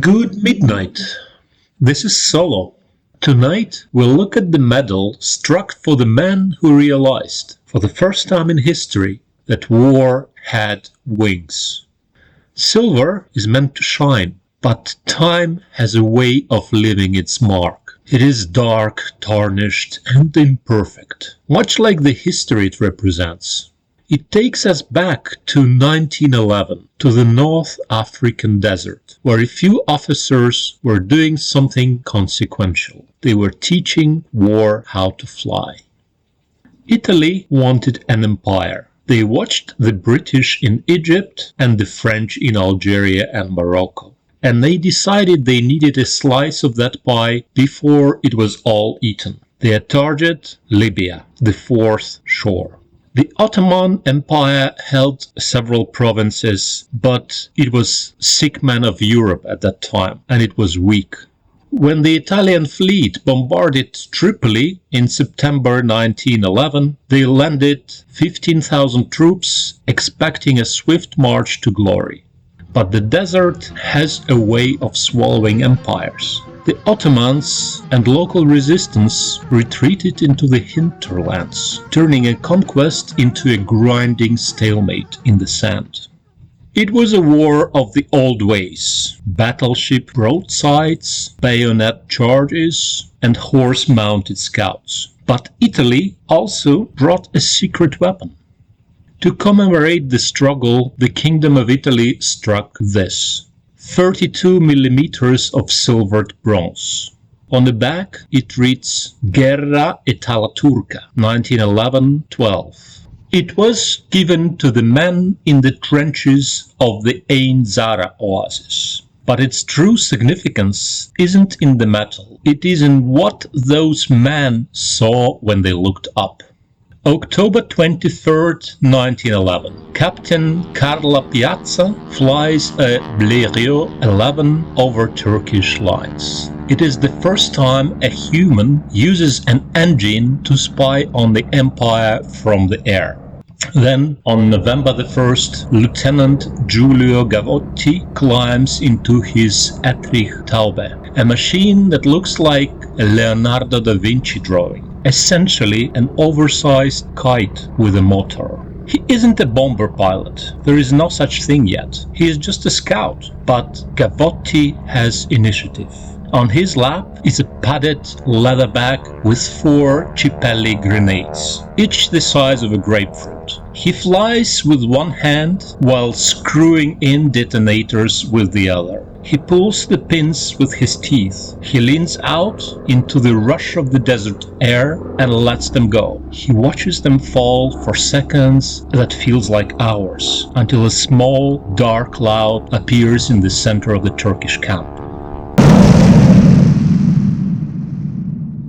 Good midnight. This is Solo. Tonight we'll look at the medal struck for the man who realized, for the first time in history, that war had wings. Silver is meant to shine, but time has a way of leaving its mark. It is dark, tarnished, and imperfect, much like the history it represents. It takes us back to 1911, to the North African desert, where a few officers were doing something consequential. They were teaching war how to fly. Italy wanted an empire. They watched the British in Egypt and the French in Algeria and Morocco, and they decided they needed a slice of that pie before it was all eaten. Their target, Libya, the fourth shore. The Ottoman Empire held several provinces, but it was sick man of Europe at that time, and it was weak. When the Italian fleet bombarded Tripoli in September 1911, they landed 15,000 troops, expecting a swift march to glory. But the desert has a way of swallowing empires. The Ottomans and local resistance retreated into the hinterlands, turning a conquest into a grinding stalemate in the sand. It was a war of the old ways: battleship broadsides, bayonet charges, and horse-mounted scouts. But Italy also brought a secret weapon. To commemorate the struggle, the Kingdom of Italy struck this: 32 millimeters of silvered bronze. On the back it reads Guerra Italia Turca, 1911-12. It was given to the men in the trenches of the Ain Zara oasis. But its true significance isn't in the metal, it is in what those men saw when they looked up. October 23rd, 1911. Captain Carla Piazza flies a Blériot 11 over Turkish lines. It is the first time a human uses an engine to spy on the empire from the air. Then, on November the 1st, Lieutenant Giulio Gavotti climbs into his Etrich Taube, a machine that looks like a Leonardo da Vinci drawing. Essentially an oversized kite with a motor. He isn't a bomber pilot. There is no such thing yet. He is just a scout. But Gavotti has initiative. On his lap is a padded leather bag with 4 Cipelli grenades, each the size of a grapefruit. He flies with one hand while screwing in detonators with the other. He pulls the pins with his teeth. He leans out into the rush of the desert air and lets them go. He watches them fall for seconds that feels like hours, until a small, dark cloud appears in the center of the Turkish camp.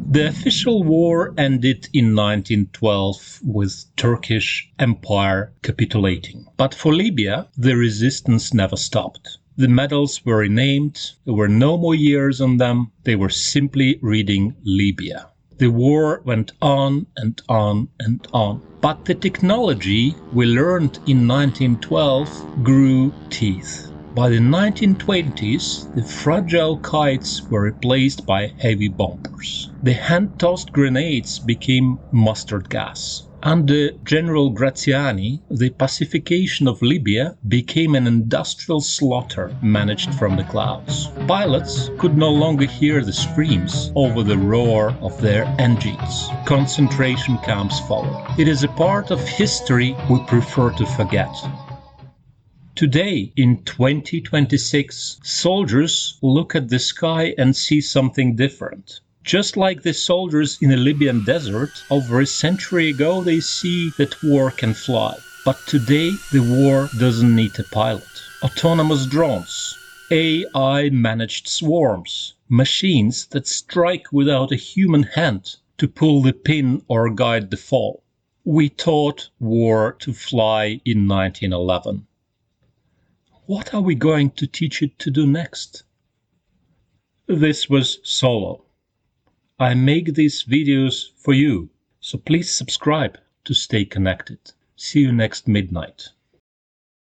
The official war ended in 1912 with Turkish Empire capitulating. But for Libya, the resistance never stopped. The medals were renamed, there were no more years on them, they were simply reading Libya. The war went on and on and on. But the technology we learned in 1912 grew teeth. By the 1920s, the fragile kites were replaced by heavy bombers. The hand-tossed grenades became mustard gas. Under General Graziani, the pacification of Libya became an industrial slaughter managed from the clouds. Pilots could no longer hear the screams over the roar of their engines. Concentration camps followed. It is a part of history we prefer to forget. Today, in 2026, soldiers look at the sky and see something different. Just like the soldiers in the Libyan desert, over a century ago they see that war can fly. But today the war doesn't need a pilot. Autonomous drones, AI-managed swarms, machines that strike without a human hand to pull the pin or guide the fall. We taught war to fly in 1911. What are we going to teach it to do next? This was Solo. I make these videos for you, so please subscribe to stay connected. See you next midnight.